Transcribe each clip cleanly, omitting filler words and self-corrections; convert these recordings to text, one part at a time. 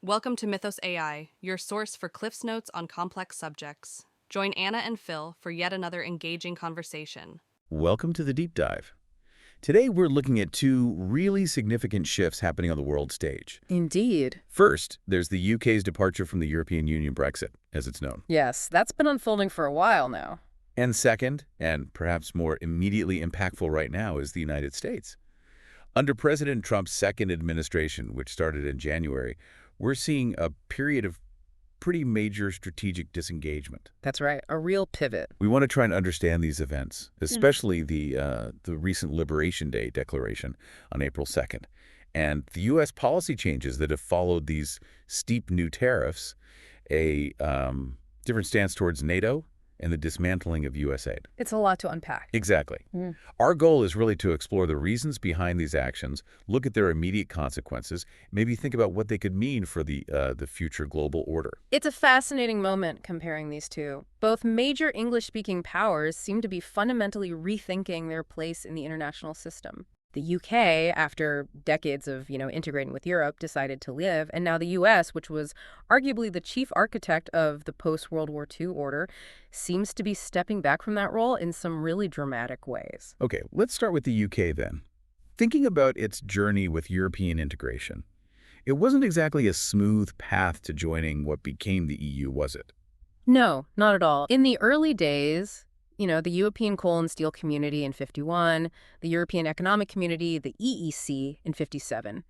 Welcome to Mythos AI, your source for Cliff's Notes on complex subjects. Join Anna and Phil for yet another engaging conversation. Welcome to the deep dive. Today we're looking at two really significant shifts happening on the world stage. Indeed. First, there's the UK's departure from the European Union, Brexit, as it's known. Yes, that's been unfolding for a while now. And second, and perhaps more immediately impactful right now, is the United States. Under President Trump's second administration, which started in January, we're seeing a period of pretty major strategic disengagement. That's right, a real pivot. We want to try and understand these events, especially the recent Liberation Day declaration on April 2nd, and the U.S. policy changes that have followed these steep new tariffs, a different stance towards NATO, and the dismantling of U.S. aid. It's a lot to unpack. Exactly. Our goal is really to explore the reasons behind these actions, look at their immediate consequences, maybe think about what they could mean for the future global order. It's a fascinating moment comparing these two. Both major English-speaking powers seem to be fundamentally rethinking their place in the international system. The UK, after decades of, integrating with Europe, decided to leave, and now the US, which was arguably the chief architect of the post-World War II order, seems to be stepping back from that role in some really dramatic ways. Okay, let's start with the UK then. Thinking about its journey with European integration, it wasn't exactly a smooth path to joining what became the EU, was it? No, not at all. In the early days, the European Coal and Steel Community in 51, the European Economic Community, the EEC, in 57.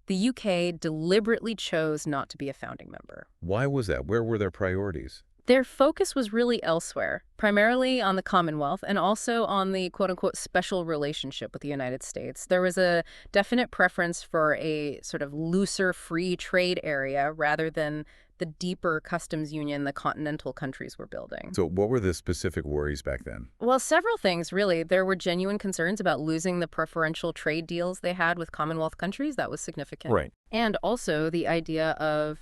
The UK deliberately chose not to be a founding member. Why was that? Where were their priorities? Their focus was really elsewhere, primarily on the Commonwealth and also on the quote-unquote special relationship with the United States. There was a definite preference for a sort of looser free trade area rather than the deeper customs union the continental countries were building. So what were the specific worries back then? Well, several things, really. There were genuine concerns about losing the preferential trade deals they had with Commonwealth countries. That was significant. Right. And also the idea of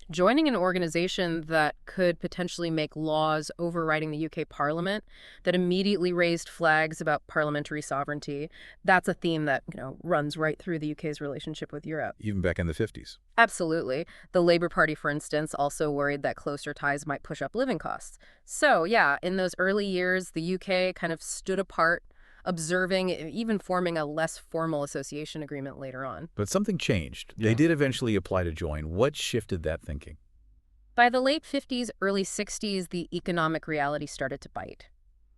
joining an organization that could potentially make laws overriding the UK Parliament that immediately raised flags about parliamentary sovereignty. That's a theme that, runs right through the UK's relationship with Europe. Even back in the 50s. Absolutely. The Labour Party, for instance, also worried that closer ties might push up living costs. So, yeah, in those early years, the UK kind of stood apart, observing, even forming a less formal association agreement later on. But something changed. They did eventually apply to join. What shifted that thinking? By the late 50s, early 60s, the economic reality started to bite.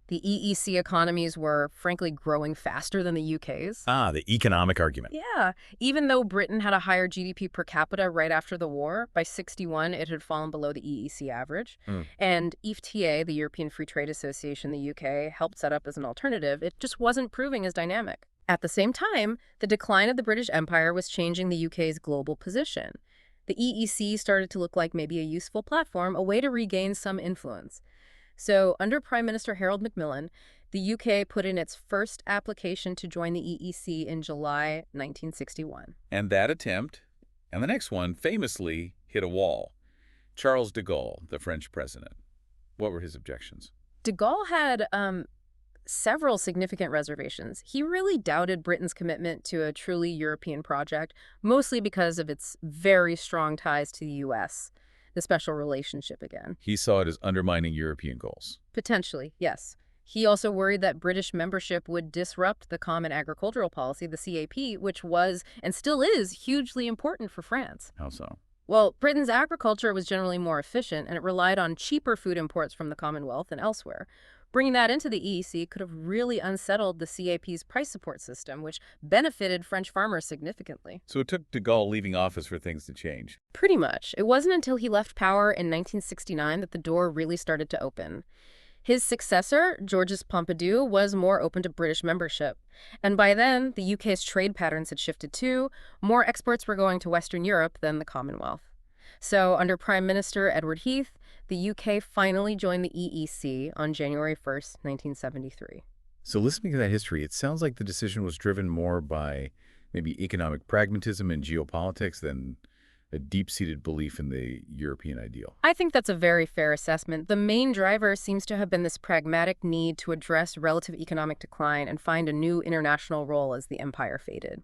The EEC economies were, frankly, growing faster than the UK's. Ah, the economic argument. Yeah. Even though Britain had a higher GDP per capita right after the war, by 61 it had fallen below the EEC average. And EFTA, the European Free Trade Association in the UK, helped set up as an alternative. It just wasn't proving as dynamic. At the same time, the decline of the British Empire was changing the UK's global position. The EEC started to look like maybe a useful platform, a way to regain some influence. So, under Prime Minister Harold Macmillan, the UK put in its first application to join the EEC in July 1961. And that attempt, and the next one, famously hit a wall. Charles de Gaulle, the French president. What were his objections? De Gaulle had several significant reservations. He really doubted Britain's commitment to a truly European project, mostly because of its very strong ties to the US. The special relationship again. He saw it as undermining European goals. Potentially, yes. He also worried that British membership would disrupt the Common Agricultural Policy, the CAP, which was, and still is, hugely important for France. How so? Well, Britain's agriculture was generally more efficient, and it relied on cheaper food imports from the Commonwealth and elsewhere. Bringing that into the EEC could have really unsettled the CAP's price support system, which benefited French farmers significantly. So it took de Gaulle leaving office for things to change. Pretty much. It wasn't until he left power in 1969 that the door really started to open. His successor, Georges Pompidou, was more open to British membership. And by then, the UK's trade patterns had shifted too. More exports were going to Western Europe than the Commonwealth. So, under Prime Minister Edward Heath, the UK finally joined the EEC on January 1st, 1973. So listening to that history, it sounds like the decision was driven more by maybe economic pragmatism and geopolitics than a deep-seated belief in the European ideal. I think that's a very fair assessment. The main driver seems to have been this pragmatic need to address relative economic decline and find a new international role as the empire faded.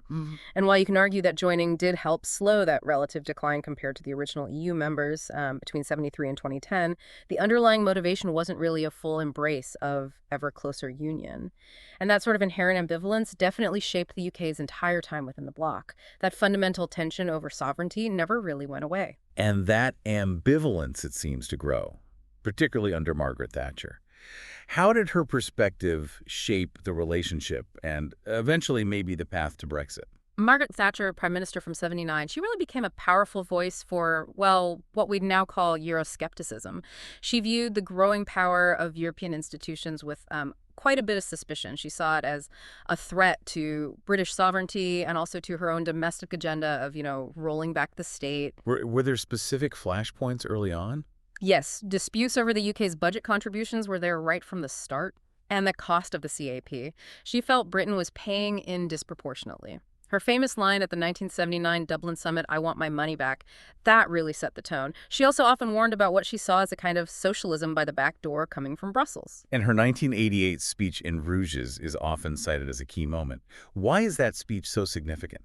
And while you can argue that joining did help slow that relative decline compared to the original EU members between 73 and 2010, the underlying motivation wasn't really a full embrace of ever closer union. And that sort of inherent ambivalence definitely shaped the UK's entire time within the bloc. That fundamental tension over sovereignty never really went away. And that ambivalence, it seems to grow, particularly under Margaret Thatcher. How did her perspective shape the relationship and eventually maybe the path to Brexit? Margaret Thatcher, Prime Minister from 79, she really became a powerful voice for, well, what we'd now call Euroscepticism. She viewed the growing power of European institutions with quite a bit of suspicion. She saw it as a threat to British sovereignty and also to her own domestic agenda of, rolling back the state. Were there specific flashpoints early on? Yes, disputes over the UK's budget contributions were there right from the start, and the cost of the CAP. She felt Britain was paying in disproportionately. Her famous line at the 1979 Dublin summit, "I want my money back," that really set the tone. She also often warned about what she saw as a kind of socialism by the back door coming from Brussels. And her 1988 speech in Bruges is often cited as a key moment. Why is that speech so significant?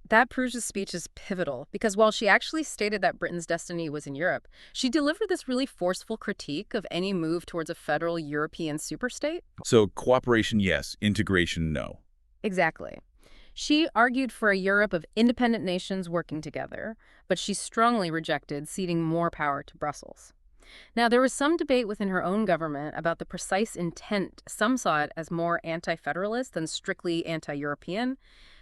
That Bruges speech is pivotal because while she actually stated that Britain's destiny was in Europe, she delivered this really forceful critique of any move towards a federal European superstate. So cooperation, yes. Integration, no. Exactly. She argued for a Europe of independent nations working together, but she strongly rejected ceding more power to Brussels. Now, there was some debate within her own government about the precise intent. Some saw it as more anti-federalist than strictly anti-European,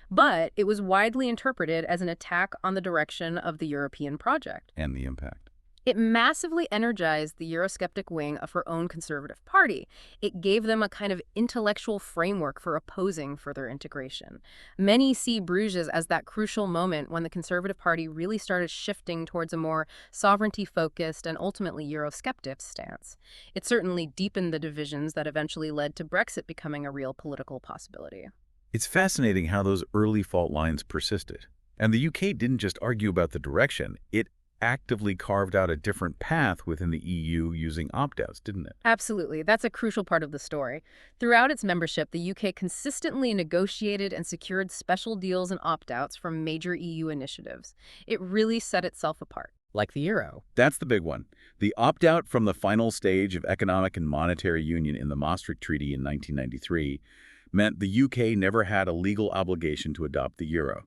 but it was widely interpreted as an attack on the direction of the European project. And the impact. It massively energized the Eurosceptic wing of her own Conservative Party. It gave them a kind of intellectual framework for opposing further integration. Many see Bruges as that crucial moment when the Conservative Party really started shifting towards a more sovereignty-focused and ultimately Eurosceptic stance. It certainly deepened the divisions that eventually led to Brexit becoming a real political possibility. It's fascinating how those early fault lines persisted. And the UK didn't just argue about the direction. It actively carved out a different path within the EU using opt-outs, didn't it? Absolutely. That's a crucial part of the story. Throughout its membership, the UK consistently negotiated and secured special deals and opt-outs from major EU initiatives. It really set itself apart. Like the euro. That's the big one. The opt-out from the final stage of economic and monetary union in the Maastricht Treaty in 1993 meant the UK never had a legal obligation to adopt the euro.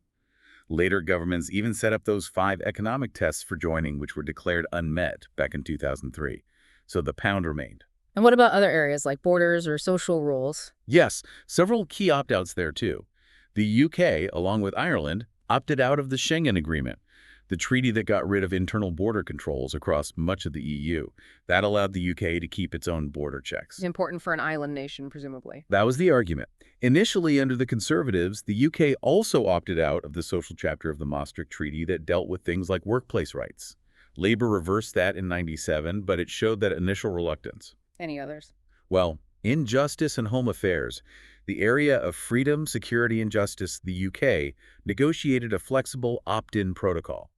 Later governments even set up those 5 economic tests for joining, which were declared unmet back in 2003. So the pound remained. And what about other areas like borders or social rules? Yes, several key opt-outs there too. The UK, along with Ireland, opted out of the Schengen Agreement, the treaty that got rid of internal border controls across much of the EU. That allowed the UK to keep its own border checks. Important for an island nation, presumably. That was the argument. Initially, under the Conservatives, the UK also opted out of the social chapter of the Maastricht Treaty that dealt with things like workplace rights. Labour reversed that in '97, but it showed that initial reluctance. Any others? Well, in justice and home affairs, the area of freedom, security, and justice, the UK negotiated a flexible opt-in protocol.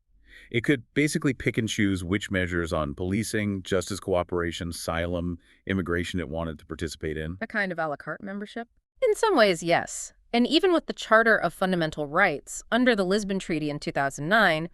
It could basically pick and choose which measures on policing, justice cooperation, asylum, immigration it wanted to participate in. A kind of a la carte membership? In some ways, yes. And even with the Charter of Fundamental Rights, under the Lisbon Treaty in 2009,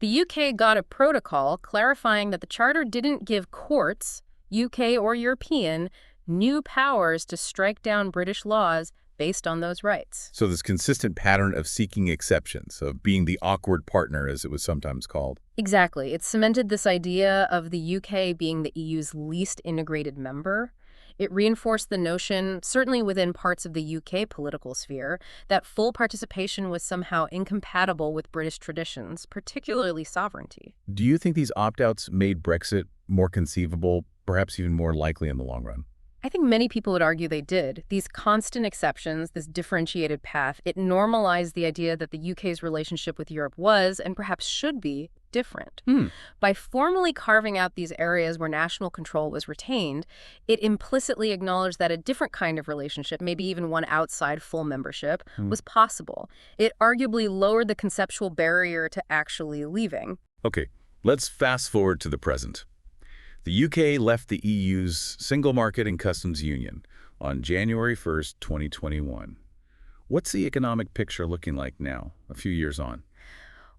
the UK got a protocol clarifying that the Charter didn't give courts, UK or European, new powers to strike down British laws based on those rights. So this consistent pattern of seeking exceptions, of being the awkward partner, as it was sometimes called. Exactly. It cemented this idea of the UK being the EU's least integrated member. It reinforced the notion, certainly within parts of the UK political sphere, that full participation was somehow incompatible with British traditions, particularly sovereignty. Do you think these opt-outs made Brexit more conceivable, perhaps even more likely in the long run? I think many people would argue they did. These constant exceptions, this differentiated path, it normalized the idea that the UK's relationship with Europe was, and perhaps should be, different. By formally carving out these areas where national control was retained, it implicitly acknowledged that a different kind of relationship, maybe even one outside full membership, was possible. It arguably lowered the conceptual barrier to actually leaving. Okay, let's fast forward to the present. The UK left the EU's Single Market and Customs Union on January 1st, 2021. What's the economic picture looking like now, a few years on?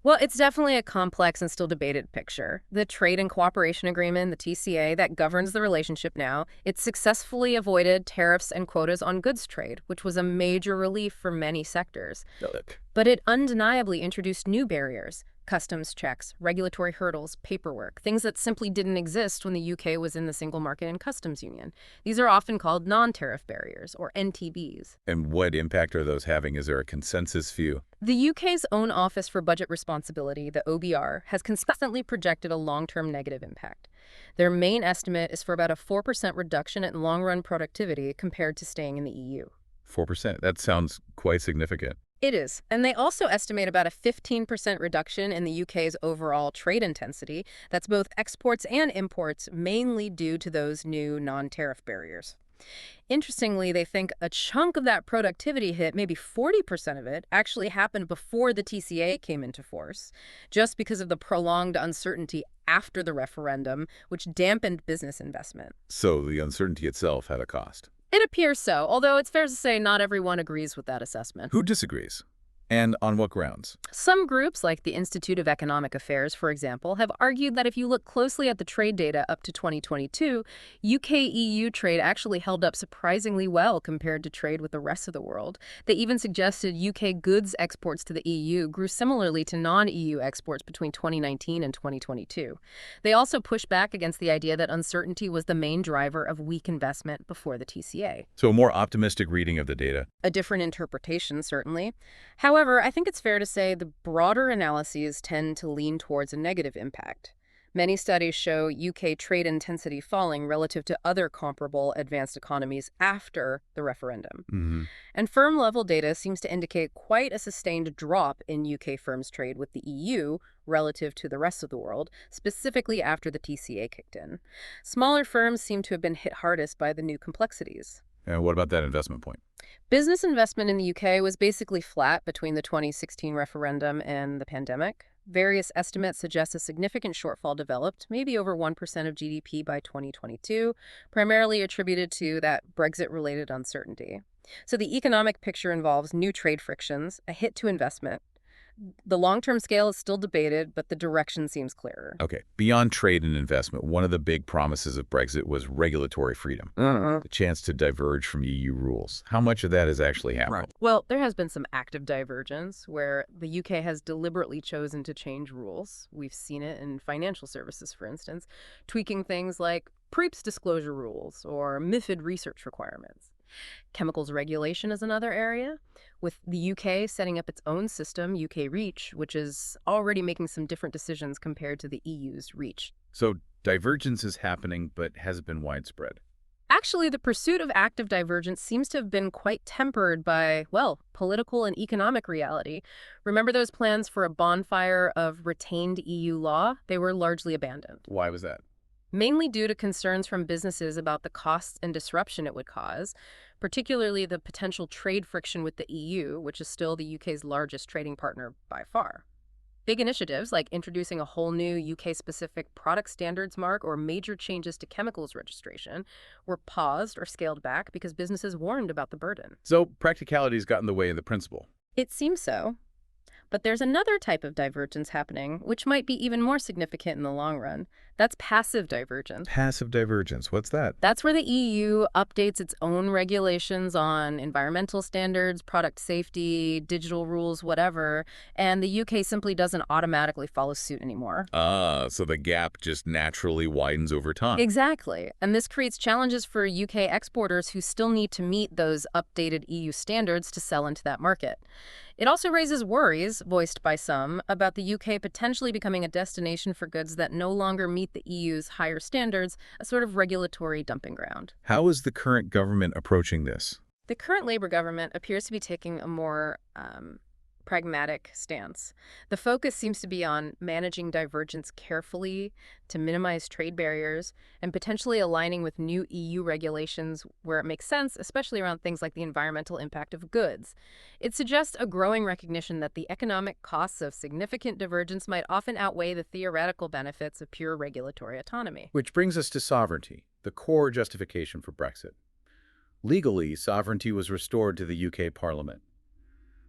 Well, it's definitely a complex and still debated picture. The Trade and Cooperation Agreement, the TCA, that governs the relationship now, it successfully avoided tariffs and quotas on goods trade, which was a major relief for many sectors. Look. But it undeniably introduced new barriers: customs checks, regulatory hurdles, paperwork, things that simply didn't exist when the UK was in the Single Market and Customs Union. These are often called non-tariff barriers, or NTBs. And what impact are those having? Is there a consensus view? The UK's own Office for Budget Responsibility, the OBR, has consistently projected a long-term negative impact. Their main estimate is for about a 4% reduction in long-run productivity compared to staying in the EU. 4%. That sounds quite significant. It is. And they also estimate about a 15% reduction in the UK's overall trade intensity. That's both exports and imports, mainly due to those new non-tariff barriers. Interestingly, they think a chunk of that productivity hit, maybe 40% of it, actually happened before the TCA came into force, just because of the prolonged uncertainty after the referendum, which dampened business investment. So the uncertainty itself had a cost. It appears so, although it's fair to say not everyone agrees with that assessment. Who disagrees? And on what grounds? Some groups, like the Institute of Economic Affairs, for example, have argued that if you look closely at the trade data up to 2022, UK-EU trade actually held up surprisingly well compared to trade with the rest of the world. They even suggested UK goods exports to the EU grew similarly to non-EU exports between 2019 and 2022. They also pushed back against the idea that uncertainty was the main driver of weak investment before the TCA. So a more optimistic reading of the data. A different interpretation, certainly. However, I think it's fair to say the broader analyses tend to lean towards a negative impact. Many studies show UK trade intensity falling relative to other comparable advanced economies after the referendum. And firm-level data seems to indicate quite a sustained drop in UK firms' trade with the EU relative to the rest of the world, specifically after the TCA kicked in. Smaller firms seem to have been hit hardest by the new complexities. And what about that investment point? Business investment in the UK was basically flat between the 2016 referendum and the pandemic. Various estimates suggest a significant shortfall developed, maybe over 1% of GDP by 2022, primarily attributed to that Brexit-related uncertainty. So the economic picture involves new trade frictions, a hit to investment. The long-term scale is still debated, but the direction seems clearer. Okay, beyond trade and investment, one of the big promises of Brexit was regulatory freedom, the chance to diverge from EU rules. How much of that has actually happened? Well, there has been some active divergence where the UK has deliberately chosen to change rules. We've seen it in financial services, for instance, tweaking things like PREEPS disclosure rules or MiFID research requirements. Chemicals regulation is another area, with the UK setting up its own system, UK REACH, which is already making some different decisions compared to the EU's REACH. So divergence is happening, but has it been widespread? Actually, the pursuit of active divergence seems to have been quite tempered by, well, political and economic reality. Remember those plans for a bonfire of retained EU law? They were largely abandoned. Why was that? Mainly due to concerns from businesses about the costs and disruption it would cause, particularly the potential trade friction with the EU, which is still the UK's largest trading partner by far. Big initiatives like introducing a whole new UK-specific product standards mark or major changes to chemicals registration were paused or scaled back because businesses warned about the burden. So practicality's got in the way of the principle. It seems so. But there's another type of divergence happening, which might be even more significant in the long run. That's passive divergence. Passive divergence, what's that? That's where the EU updates its own regulations on environmental standards, product safety, digital rules, whatever, and the UK simply doesn't automatically follow suit anymore. So the gap just naturally widens over time. Exactly. And this creates challenges for UK exporters who still need to meet those updated EU standards to sell into that market. It also raises worries, voiced by some, about the UK potentially becoming a destination for goods that no longer meet the EU's higher standards, a sort of regulatory dumping ground. How is the current government approaching this? The current Labour government appears to be taking a more pragmatic stance. The focus seems to be on managing divergence carefully to minimize trade barriers and potentially aligning with new EU regulations where it makes sense, especially around things like the environmental impact of goods. It suggests a growing recognition that the economic costs of significant divergence might often outweigh the theoretical benefits of pure regulatory autonomy. Which brings us to sovereignty, the core justification for Brexit. Legally, sovereignty was restored to the UK Parliament.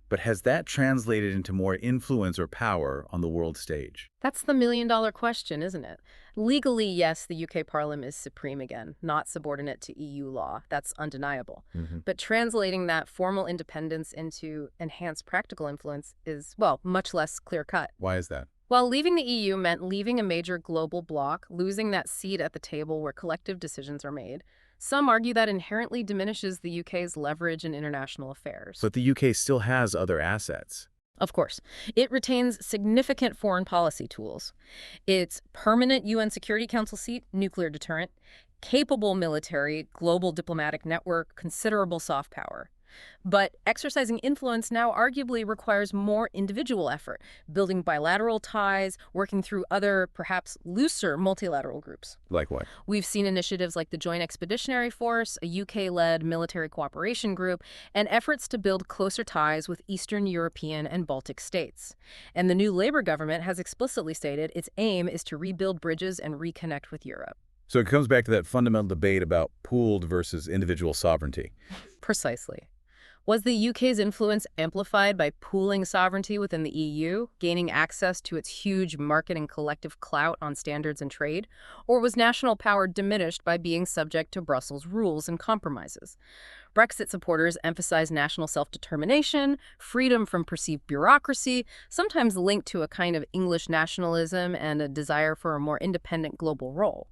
But has that translated into more influence or power on the world stage? That's the million-dollar question, isn't it? Legally, yes, the UK Parliament is supreme again, not subordinate to EU law. That's undeniable. But translating that formal independence into enhanced practical influence is, well, much less clear-cut. Why is that? While leaving the EU meant leaving a major global bloc, losing that seat at the table where collective decisions are made, some argue that inherently diminishes the UK's leverage in international affairs. But the UK still has other assets. Of course, it retains significant foreign policy tools. Its permanent UN Security Council seat, nuclear deterrent, capable military, global diplomatic network, considerable soft power. But exercising influence now arguably requires more individual effort, building bilateral ties, working through other, perhaps looser multilateral groups. Like what? We've seen initiatives like the Joint Expeditionary Force, a UK-led military cooperation group, and efforts to build closer ties with Eastern European and Baltic states. And the new Labour government has explicitly stated its aim is to rebuild bridges and reconnect with Europe. So it comes back to that fundamental debate about pooled versus individual sovereignty. Precisely. Was the UK's influence amplified by pooling sovereignty within the EU, gaining access to its huge market and collective clout on standards and trade? Or was national power diminished by being subject to Brussels rules and compromises? Brexit supporters emphasize national self-determination, freedom from perceived bureaucracy, sometimes linked to a kind of English nationalism and a desire for a more independent global role.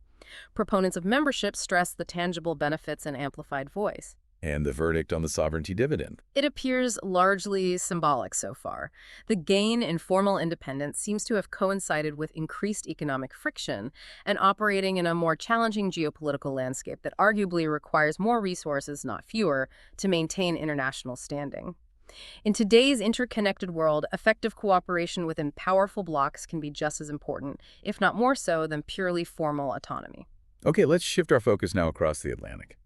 Proponents of membership stress the tangible benefits and amplified voice. And the verdict on the sovereignty dividend. It appears largely symbolic so far. The gain in formal independence seems to have coincided with increased economic friction and operating in a more challenging geopolitical landscape that arguably requires more resources, not fewer, to maintain international standing. In today's interconnected world, effective cooperation within powerful blocs can be just as important, if not more so, than purely formal autonomy. Okay, let's shift our focus now across the Atlantic.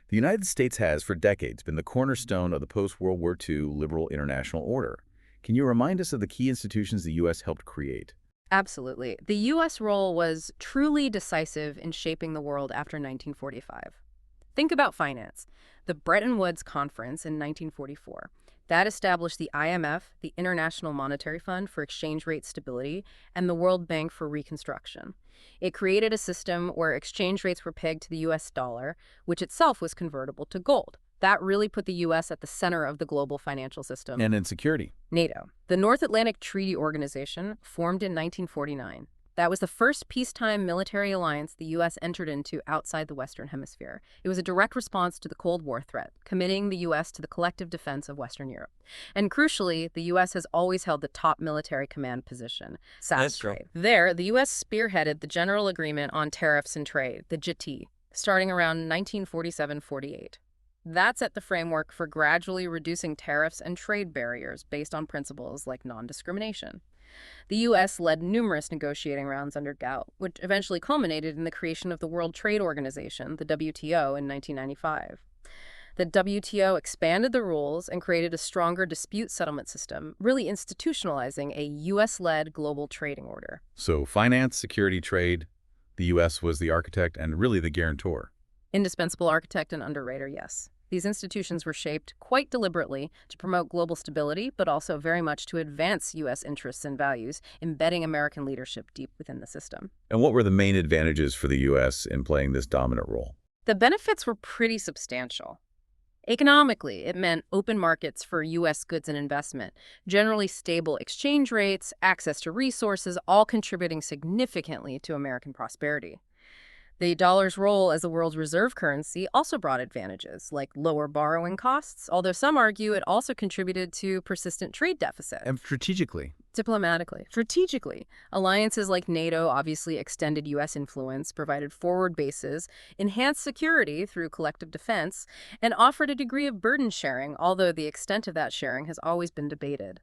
The United States has, for decades, been the cornerstone of the post-World War II liberal international order. Can you remind us of the key institutions the U.S. helped create? Absolutely. The U.S. role was truly decisive in shaping the world after 1945. Think about finance. The Bretton Woods Conference in 1944. That established the IMF, the International Monetary Fund for exchange rate stability, and the World Bank for reconstruction. It created a system where exchange rates were pegged to the U.S. dollar, which itself was convertible to gold. That really put the U.S. at the center of the global financial system. And in security. NATO, the North Atlantic Treaty Organization, formed in 1949. That was the first peacetime military alliance the U.S. entered into outside the Western Hemisphere. It was a direct response to the Cold War threat, committing the U.S. to the collective defense of Western Europe. And crucially, the U.S. has always held the top military command position, SAS trade. There, the U.S. spearheaded the General Agreement on Tariffs and Trade, the GATT, starting around 1947-48. That set the framework for gradually reducing tariffs and trade barriers based on principles like non-discrimination. The U.S. led numerous negotiating rounds under GATT, which eventually culminated in the creation of the World Trade Organization, the WTO, in 1995. The WTO expanded the rules and created a stronger dispute settlement system, really institutionalizing a U.S.-led global trading order. So finance, security, trade, the U.S. was the architect and really the guarantor. Indispensable architect and underwriter, yes. These institutions were shaped quite deliberately to promote global stability, but also very much to advance U.S. interests and values, embedding American leadership deep within the system. And what were the main advantages for the U.S. in playing this dominant role? The benefits were pretty substantial. Economically, it meant open markets for U.S. goods and investment, generally stable exchange rates, access to resources, all contributing significantly to American prosperity. The dollar's role as the world's reserve currency also brought advantages, like lower borrowing costs, although some argue it also contributed to persistent trade deficits. And strategically? Diplomatically. Strategically. Alliances like NATO obviously extended U.S. influence, provided forward bases, enhanced security through collective defense, and offered a degree of burden sharing, although the extent of that sharing has always been debated.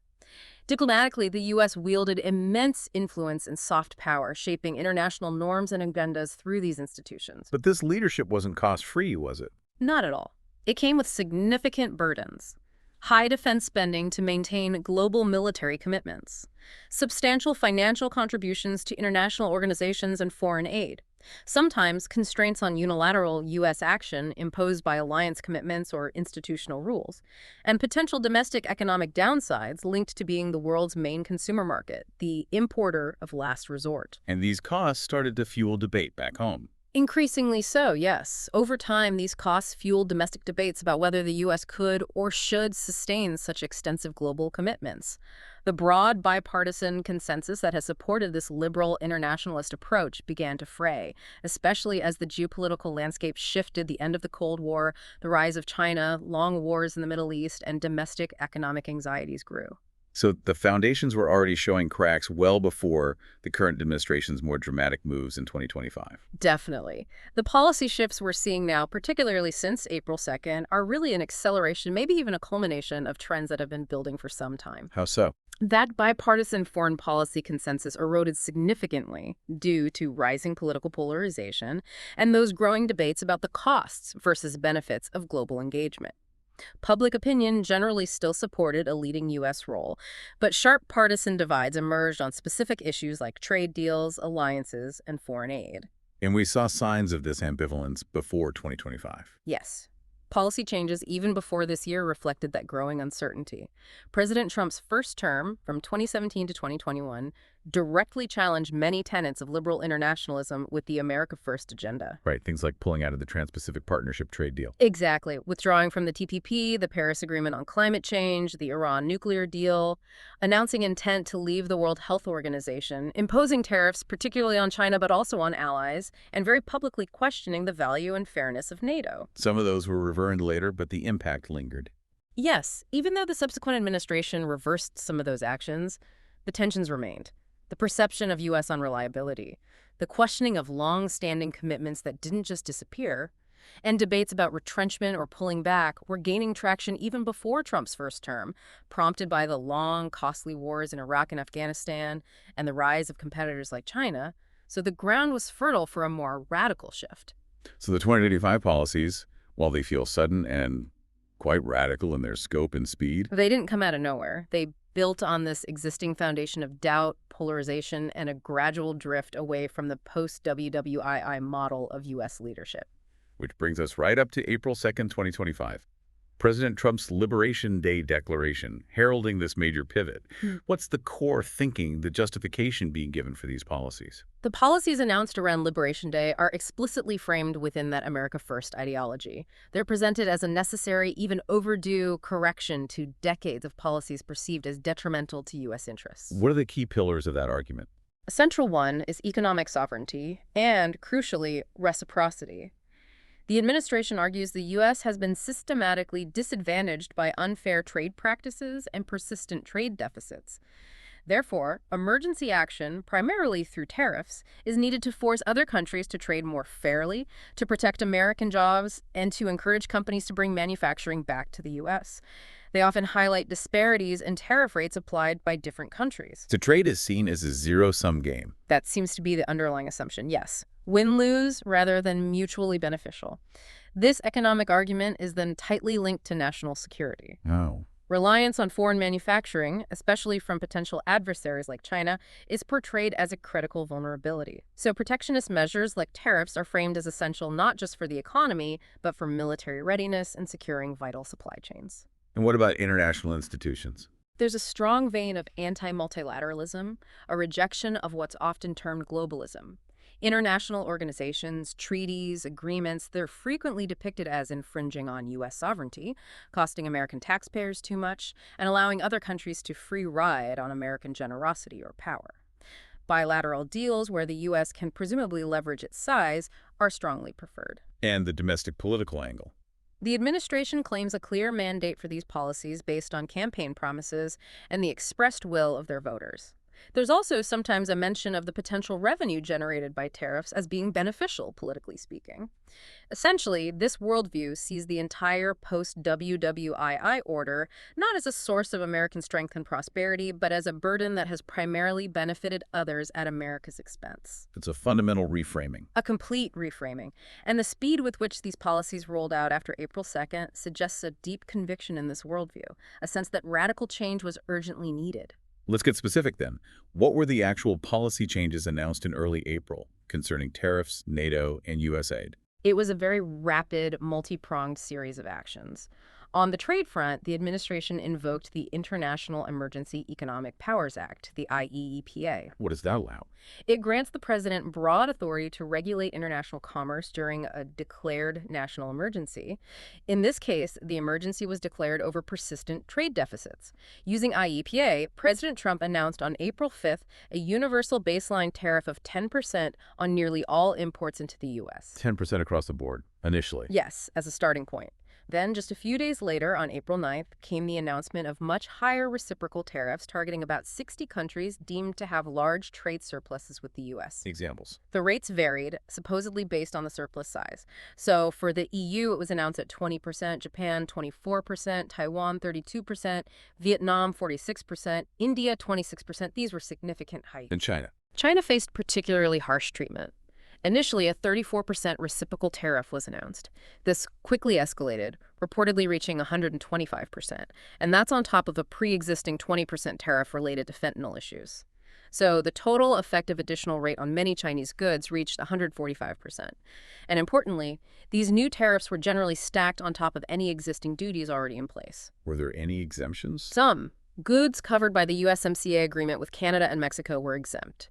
Diplomatically, the U.S. wielded immense influence and soft power, shaping international norms and agendas through these institutions. But this leadership wasn't cost-free, was it? Not at all. It came with significant burdens. High defense spending to maintain global military commitments, substantial financial contributions to international organizations and foreign aid, sometimes constraints on unilateral U.S. action imposed by alliance commitments or institutional rules, and potential domestic economic downsides linked to being the world's main consumer market, the importer of last resort. And these costs started to fuel debate back home. Increasingly so, yes. Over time, these costs fueled domestic debates about whether the U.S. could or should sustain such extensive global commitments. The broad bipartisan consensus that has supported this liberal internationalist approach began to fray, especially as the geopolitical landscape shifted, the end of the Cold War, the rise of China, long wars in the Middle East, and domestic economic anxieties grew. So the foundations were already showing cracks well before the current administration's more dramatic moves in 2025. Definitely. The policy shifts we're seeing now, particularly since April 2nd, are really an acceleration, maybe even a culmination of trends that have been building for some time. How so? That bipartisan foreign policy consensus eroded significantly due to rising political polarization and those growing debates about the costs versus benefits of global engagement. Public opinion generally still supported a leading U.S. role, but sharp partisan divides emerged on specific issues like trade deals, alliances, and foreign aid. And we saw signs of this ambivalence before 2025. Yes. Policy changes even before this year reflected that growing uncertainty. President Trump's first term, from 2017 to 2021, directly challenged many tenets of liberal internationalism with the America First agenda. Right, things like pulling out of the Trans-Pacific Partnership trade deal. Exactly. Withdrawing from the TPP, the Paris Agreement on climate change, the Iran nuclear deal, announcing intent to leave the World Health Organization, imposing tariffs particularly on China but also on allies, and very publicly questioning the value and fairness of NATO. Some of those were reversed later, but the impact lingered. Yes, even though the subsequent administration reversed some of those actions, the tensions remained. The perception of U.S. unreliability, the questioning of long-standing commitments that didn't just disappear, and debates about retrenchment or pulling back were gaining traction even before Trump's first term, prompted by the long, costly wars in Iraq and Afghanistan and the rise of competitors like China, so the ground was fertile for a more radical shift. So the 2025 policies, while they feel sudden and quite radical in their scope and speed, They didn't come out of nowhere. They built on this existing foundation of doubt, polarization, and a gradual drift away from the post-WWII model of U.S. leadership. which brings us right up to April 2nd, 2025. President Trump's Liberation Day declaration, heralding this major pivot. What's the core thinking, the justification being given for these policies? The policies announced around Liberation Day are explicitly framed within that America First ideology. They're presented as a necessary, even overdue correction to decades of policies perceived as detrimental to U.S. interests. What are the key pillars of that argument? A central one is economic sovereignty and, crucially, reciprocity. The administration argues the U.S. has been systematically disadvantaged by unfair trade practices and persistent trade deficits. Therefore, emergency action, primarily through tariffs, is needed to force other countries to trade more fairly, to protect American jobs, and to encourage companies to bring manufacturing back to the U.S. They often highlight disparities in tariff rates applied by different countries. So trade is seen as a zero-sum game. That seems to be the underlying assumption, yes. Win-lose rather than mutually beneficial. This economic argument is then tightly linked to national security. Oh. Reliance on foreign manufacturing, especially from potential adversaries like China, is portrayed as a critical vulnerability. So protectionist measures like tariffs are framed as essential not just for the economy, but for military readiness and securing vital supply chains. And what about international institutions? There's a strong vein of anti-multilateralism, a rejection of what's often termed globalism. International organizations, treaties, agreements, they're frequently depicted as infringing on U.S. sovereignty, costing American taxpayers too much, and allowing other countries to free ride on American generosity or power. Bilateral deals where the U.S. can presumably leverage its size are strongly preferred. And the domestic political angle. The administration claims a clear mandate for these policies based on campaign promises and the expressed will of their voters. There's also sometimes a mention of the potential revenue generated by tariffs as being beneficial, politically speaking. Essentially, this worldview sees the entire post-WWII order not as a source of American strength and prosperity, but as a burden that has primarily benefited others at America's expense. It's a fundamental reframing. A complete reframing. And the speed with which these policies rolled out after April 2nd suggests a deep conviction in this worldview, a sense that radical change was urgently needed. Let's get specific then. What were the actual policy changes announced in early April concerning tariffs, NATO, and U.S. aid? It was a very rapid, multi-pronged series of actions. On the trade front, the administration invoked the International Emergency Economic Powers Act, the IEEPA. What does that allow? It grants the president broad authority to regulate international commerce during a declared national emergency. In this case, the emergency was declared over persistent trade deficits. Using IEEPA, President Trump announced on April 5th a universal baseline tariff of 10% on nearly all imports into the U.S. 10% across the board, initially. Yes, as a starting point. Then, just a few days later, on April 9th, came the announcement of much higher reciprocal tariffs targeting about 60 countries deemed to have large trade surpluses with the U.S. Examples. The rates varied, supposedly based on the surplus size. So for the EU, it was announced at 20%, Japan 24%, Taiwan 32%, Vietnam 46%, India 26%. These were significant hikes. And China. China faced particularly harsh treatment. Initially, a 34% reciprocal tariff was announced. This quickly escalated, reportedly reaching 125%, and that's on top of a pre-existing 20% tariff related to fentanyl issues. So the total effective additional rate on many Chinese goods reached 145%. And importantly, these new tariffs were generally stacked on top of any existing duties already in place. Were there any exemptions? Some. Goods covered by the USMCA agreement with Canada and Mexico were exempt.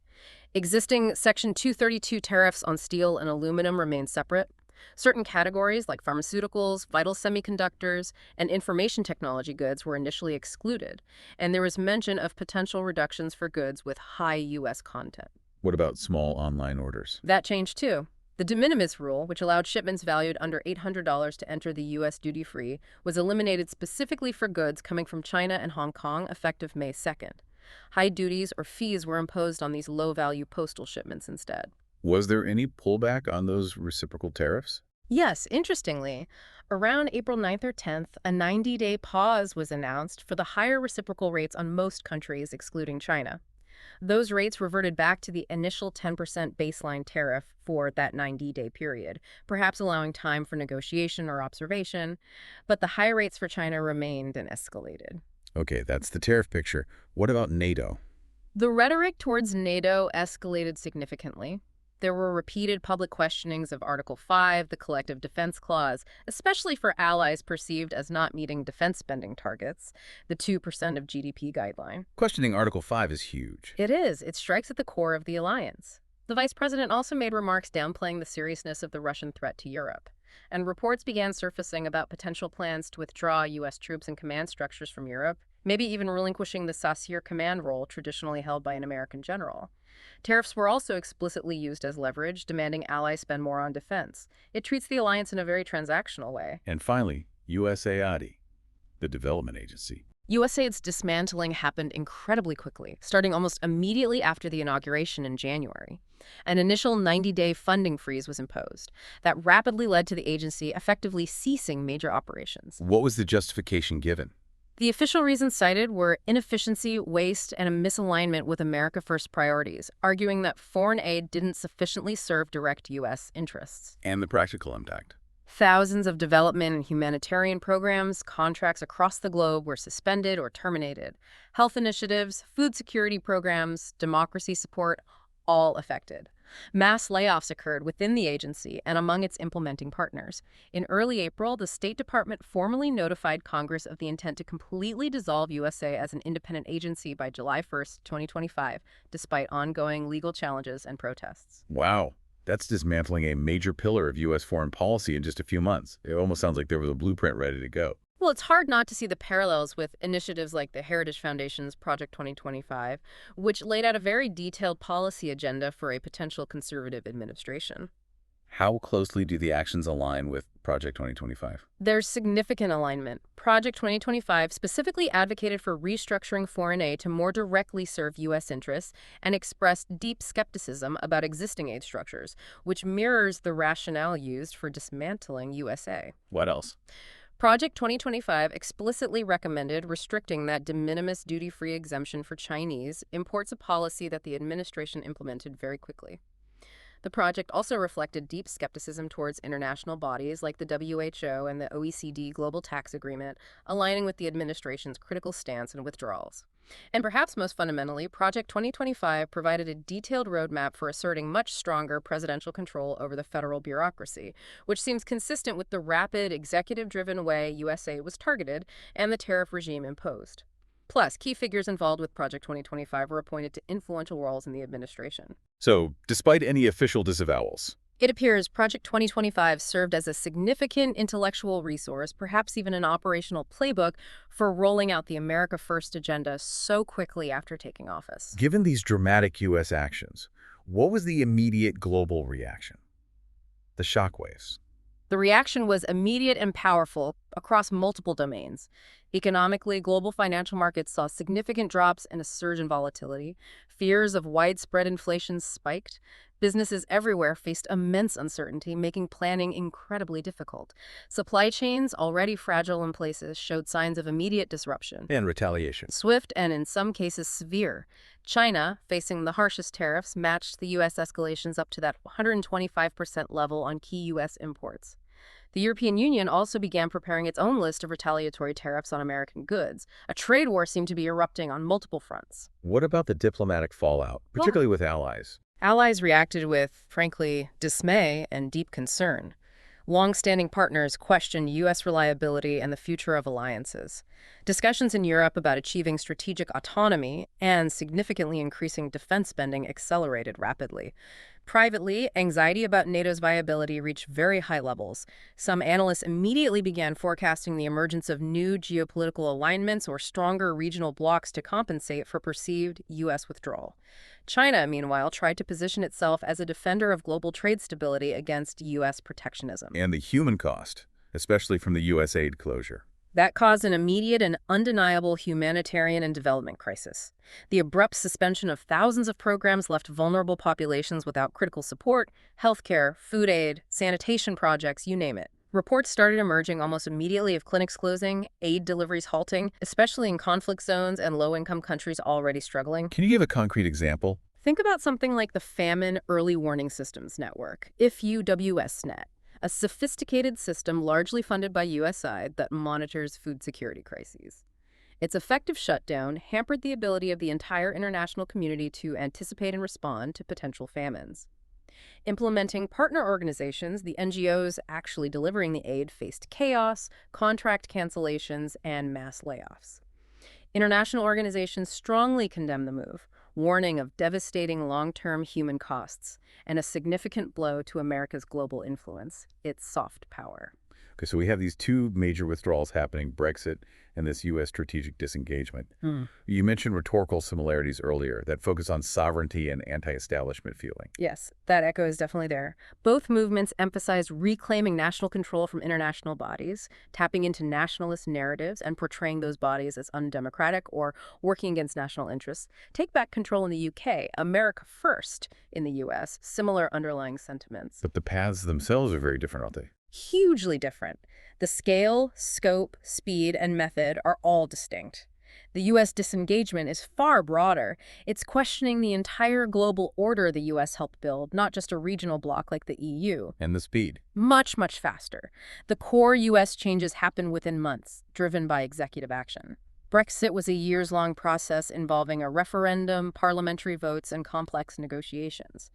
Existing Section 232 tariffs on steel and aluminum remain separate. Certain categories, like pharmaceuticals, vital semiconductors, and information technology goods, were initially excluded, and there was mention of potential reductions for goods with high U.S. content. What about small online orders? That changed, too. The de minimis rule, which allowed shipments valued under $800 to enter the U.S. duty-free, was eliminated specifically for goods coming from China and Hong Kong effective May 2nd. High duties or fees were imposed on these low-value postal shipments instead. Was there any pullback on those reciprocal tariffs? Yes, interestingly, around April 9th or 10th, a 90-day pause was announced for the higher reciprocal rates on most countries, excluding China. Those rates reverted back to the initial 10% baseline tariff for that 90-day period, perhaps allowing time for negotiation or observation, but the high rates for China remained and escalated. Okay, that's the tariff picture. What about NATO? The rhetoric towards NATO escalated significantly. There were repeated public questionings of Article 5, the Collective Defense Clause, especially for allies perceived as not meeting defense spending targets, the 2% of GDP guideline. Questioning Article 5 is huge. It is. It strikes at the core of the alliance. The vice president also made remarks downplaying the seriousness of the Russian threat to Europe. And reports began surfacing about potential plans to withdraw U.S. troops and command structures from Europe, maybe even relinquishing the Sassir command role traditionally held by an American general. Tariffs were also explicitly used as leverage, demanding allies spend more on defense. It treats the alliance in a very transactional way. And finally, USAID, the development agency. USAID's dismantling happened incredibly quickly, starting almost immediately after the inauguration in January. An initial 90-day funding freeze was imposed that rapidly led to the agency effectively ceasing major operations. What was the justification given? The official reasons cited were inefficiency, waste, and a misalignment with America First priorities, arguing that foreign aid didn't sufficiently serve direct U.S. interests. And the practical impact. Thousands of development and humanitarian programs, contracts across the globe were suspended or terminated. Health initiatives, food security programs, democracy support, all affected. Mass layoffs occurred within the agency and among its implementing partners. In early April, the State Department formally notified Congress of the intent to completely dissolve USA as an independent agency by July 1st, 2025, despite ongoing legal challenges and protests. Wow. That's dismantling a major pillar of U.S. foreign policy in just a few months. It almost sounds like there was a blueprint ready to go. Well, it's hard not to see the parallels with initiatives like the Heritage Foundation's Project 2025, which laid out a very detailed policy agenda for a potential conservative administration. How closely do the actions align with Project 2025? There's significant alignment. Project 2025 specifically advocated for restructuring foreign aid to more directly serve U.S. interests and expressed deep skepticism about existing aid structures, which mirrors the rationale used for dismantling USA. What else? Project 2025 explicitly recommended restricting that de minimis duty-free exemption for Chinese imports, a policy that the administration implemented very quickly. The project also reflected deep skepticism towards international bodies like the WHO and the OECD Global Tax Agreement, aligning with the administration's critical stance and withdrawals. And perhaps most fundamentally, Project 2025 provided a detailed roadmap for asserting much stronger presidential control over the federal bureaucracy, which seems consistent with the rapid, executive-driven way USA was targeted and the tariff regime imposed. Plus, key figures involved with Project 2025 were appointed to influential roles in the administration. So, despite any official disavowals, It appears Project 2025 served as a significant intellectual resource, perhaps even an operational playbook, for rolling out the America First agenda so quickly after taking office. given these dramatic U.S. actions, what was the immediate global reaction? The shockwaves. The reaction was immediate and powerful across multiple domains. Economically, global financial markets saw significant drops and a surge in volatility. Fears of widespread inflation spiked. Businesses everywhere faced immense uncertainty, making planning incredibly difficult. Supply chains, already fragile in places, showed signs of immediate disruption. And retaliation. Swift and, in some cases, severe. China, facing the harshest tariffs, matched the U.S. escalations up to that 125% level on key U.S. imports. The European Union also began preparing its own list of retaliatory tariffs on American goods. A trade war seemed to be erupting on multiple fronts. What about the diplomatic fallout, particularly with allies? Allies reacted with, frankly, dismay and deep concern. Long-standing partners questioned U.S. reliability and the future of alliances. Discussions in Europe about achieving strategic autonomy and significantly increasing defense spending accelerated rapidly. Privately, anxiety about NATO's viability reached very high levels. Some analysts immediately began forecasting the emergence of new geopolitical alignments or stronger regional blocs to compensate for perceived U.S. withdrawal. China, meanwhile, tried to position itself as a defender of global trade stability against U.S. protectionism. And the human cost, especially from the U.S. aid closure. That caused an immediate and undeniable humanitarian and development crisis. The abrupt suspension of thousands of programs left vulnerable populations without critical support, healthcare, food aid, sanitation projects, you name it. Reports started emerging almost immediately of clinics closing, aid deliveries halting, especially in conflict zones and low-income countries already struggling. Can you give a concrete example? Think about something like the Famine Early Warning Systems Network, IFUWSnet. A sophisticated system largely funded by USAID that monitors food security crises. Its effective shutdown hampered the ability of the entire international community to anticipate and respond to potential famines. Implementing partner organizations, the NGOs actually delivering the aid, faced chaos, contract cancellations, and mass layoffs. International organizations strongly condemned the move, warning of devastating long-term human costs and a significant blow to America's global influence, its soft power. Okay, so we have these two major withdrawals happening, Brexit and this U.S. strategic disengagement. You mentioned rhetorical similarities earlier that focus on sovereignty and anti-establishment feeling. Yes, that echo is definitely there. Both movements emphasized reclaiming national control from international bodies, tapping into nationalist narratives and portraying those bodies as undemocratic or working against national interests. Take back control in the UK, America first in the US, similar underlying sentiments. But the paths themselves are very different, aren't they? Hugely different. The scale, scope, speed, and method are all distinct. The U.S. disengagement is far broader. It's questioning the entire global order the U.S. helped build, not just a regional bloc like the EU. And the speed. Much, much faster. The core U.S. changes happen within months, driven by executive action. Brexit was a years-long process involving a referendum, parliamentary votes, and complex negotiations.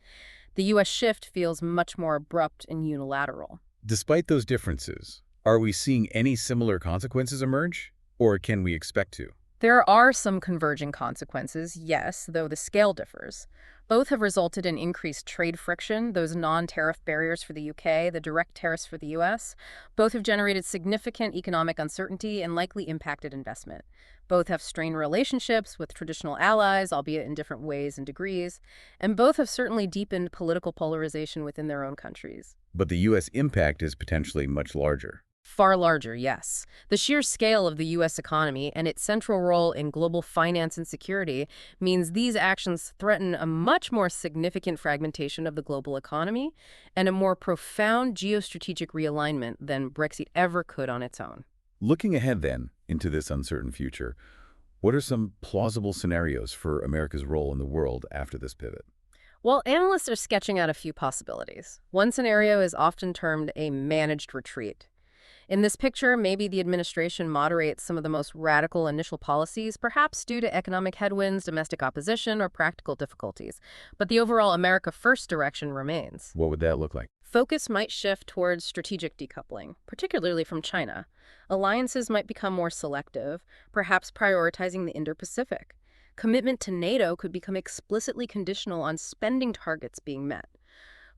The U.S. shift feels much more abrupt and unilateral. Despite those differences, are we seeing any similar consequences emerge? Or can we expect to? There are some converging consequences, yes, though the scale differs. Both have resulted in increased trade friction, those non-tariff barriers for the UK, the direct tariffs for the US. Both have generated significant economic uncertainty and likely impacted investment. Both have strained relationships with traditional allies, albeit in different ways and degrees, and both have certainly deepened political polarization within their own countries. But the U.S. impact is potentially much larger. Far larger, yes. The sheer scale of the U.S. economy and its central role in global finance and security means these actions threaten a much more significant fragmentation of the global economy and a more profound geostrategic realignment than Brexit ever could on its own. Looking ahead, then, into this uncertain future, what are some plausible scenarios for America's role in the world after this pivot? Well, analysts are sketching out a few possibilities. One scenario is often termed a managed retreat. In this picture, maybe the administration moderates some of the most radical initial policies, perhaps due to economic headwinds, domestic opposition, or practical difficulties. But the overall America First direction remains. What would that look like? Focus might shift towards strategic decoupling, particularly from China. Alliances might become more selective, perhaps prioritizing the Indo-Pacific. Commitment to NATO could become explicitly conditional on spending targets being met.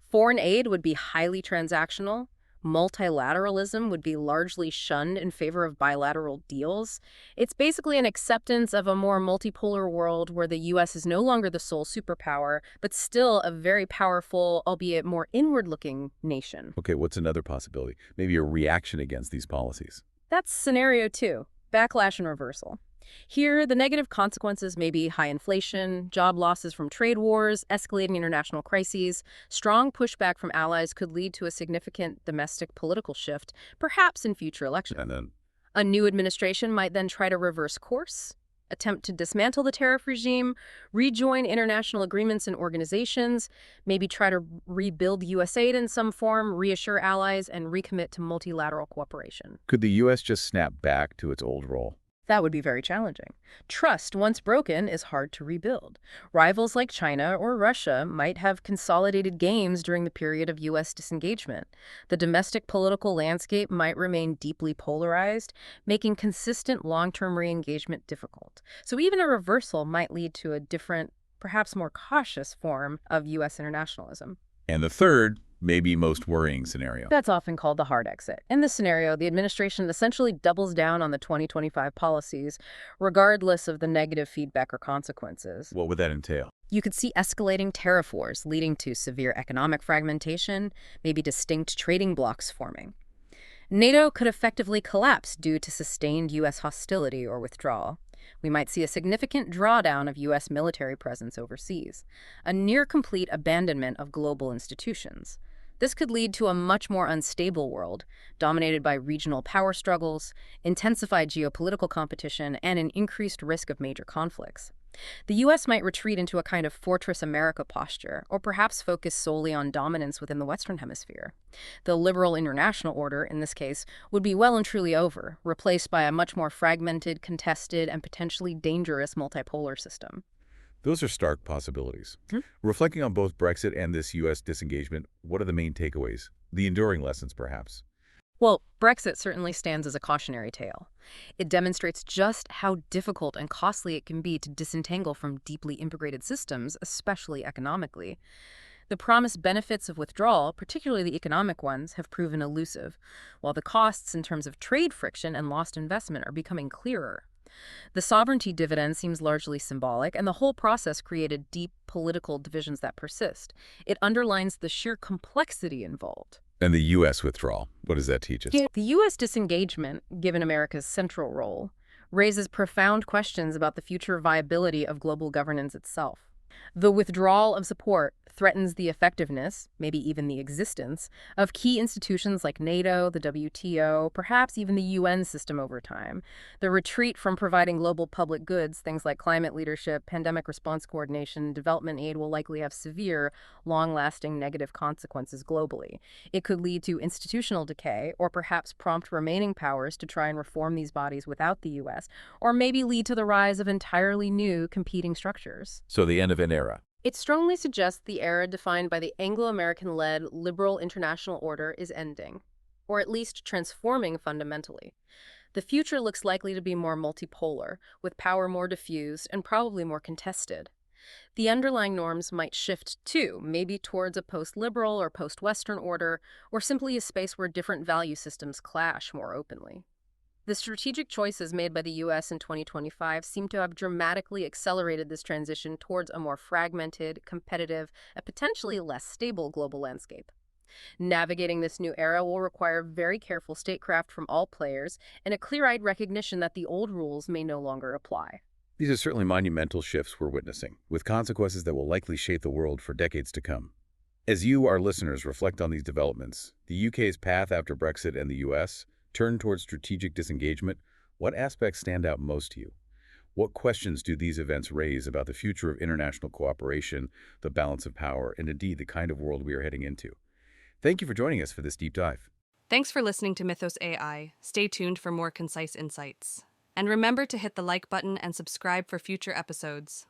Foreign aid would be highly transactional. Multilateralism would be largely shunned in favor of bilateral deals. It's basically an acceptance of a more multipolar world where the U.S. is no longer the sole superpower, but still a very powerful, albeit more inward-looking nation. Okay, what's another possibility? Maybe a reaction against these policies. That's scenario two, backlash and reversal. Here, the negative consequences may be high inflation, job losses from trade wars, escalating international crises. Strong pushback from allies could lead to a significant domestic political shift, perhaps in future elections. And then, A new administration might then try to reverse course, attempt to dismantle the tariff regime, rejoin international agreements and organizations, maybe try to rebuild U.S. aid in some form, reassure allies, and recommit to multilateral cooperation. could the U.S. just snap back to its old role? That would be very challenging. Trust, once broken, is hard to rebuild. Rivals like China or Russia might have consolidated gains during the period of U.S. disengagement. The domestic political landscape might remain deeply polarized, making consistent long-term re-engagement difficult. So even a reversal might lead to a different, perhaps more cautious form of U.S. internationalism. And the third, maybe most worrying scenario. That's often called the hard exit. In this scenario, the administration essentially doubles down on the 2025 policies, regardless of the negative feedback or consequences. What would that entail? You could see escalating tariff wars leading to severe economic fragmentation, maybe distinct trading blocs forming. NATO could effectively collapse due to sustained U.S. hostility or withdrawal. We might see a significant drawdown of U.S. military presence overseas, a near-complete abandonment of global institutions. This could lead to a much more unstable world, dominated by regional power struggles, intensified geopolitical competition, and an increased risk of major conflicts. The U.S. might retreat into a kind of Fortress America posture, or perhaps focus solely on dominance within the Western Hemisphere. The liberal international order, in this case, would be well and truly over, replaced by a much more fragmented, contested, and potentially dangerous multipolar system. Those are stark possibilities. Reflecting on both Brexit and this U.S. disengagement, what are the main takeaways? The enduring lessons, perhaps? Well, Brexit certainly stands as a cautionary tale. It demonstrates just how difficult and costly it can be to disentangle from deeply integrated systems, especially economically. The promised benefits of withdrawal, particularly the economic ones, have proven elusive, while the costs in terms of trade friction and lost investment are becoming clearer. The sovereignty dividend seems largely symbolic, and the whole process created deep political divisions that persist. It underlines the sheer complexity involved. And the U.S. withdrawal, what does that teach us? The U.S. disengagement, given America's central role, raises profound questions about the future viability of global governance itself. The withdrawal of support threatens the effectiveness, maybe even the existence, of key institutions like NATO, the WTO, perhaps even the UN system over time. The retreat from providing global public goods, things like climate leadership, pandemic response coordination, development aid, will likely have severe, long-lasting negative consequences globally. It could lead to institutional decay, or perhaps prompt remaining powers to try and reform these bodies without the U.S., or maybe lead to the rise of entirely new competing structures. So the end of an era. It strongly suggests the era defined by the Anglo-American-led liberal international order is ending, or at least transforming fundamentally. The future looks likely to be more multipolar, with power more diffused and probably more contested. The underlying norms might shift too, maybe towards a post-liberal or post-Western order, or simply a space where different value systems clash more openly. The strategic choices made by the U.S. in 2025 seem to have dramatically accelerated this transition towards a more fragmented, competitive, and potentially less stable global landscape. Navigating this new era will require very careful statecraft from all players and a clear-eyed recognition that the old rules may no longer apply. These are certainly monumental shifts we're witnessing, with consequences that will likely shape the world for decades to come. As you, our listeners, reflect on these developments, the UK's path after Brexit and the US turn towards strategic disengagement, what aspects stand out most to you? What questions do these events raise about the future of international cooperation, the balance of power, and indeed the kind of world we are heading into? Thank you for joining us for this deep dive. Thanks for listening to Mythos AI. Stay tuned for more concise insights. And remember to hit the like button and subscribe for future episodes.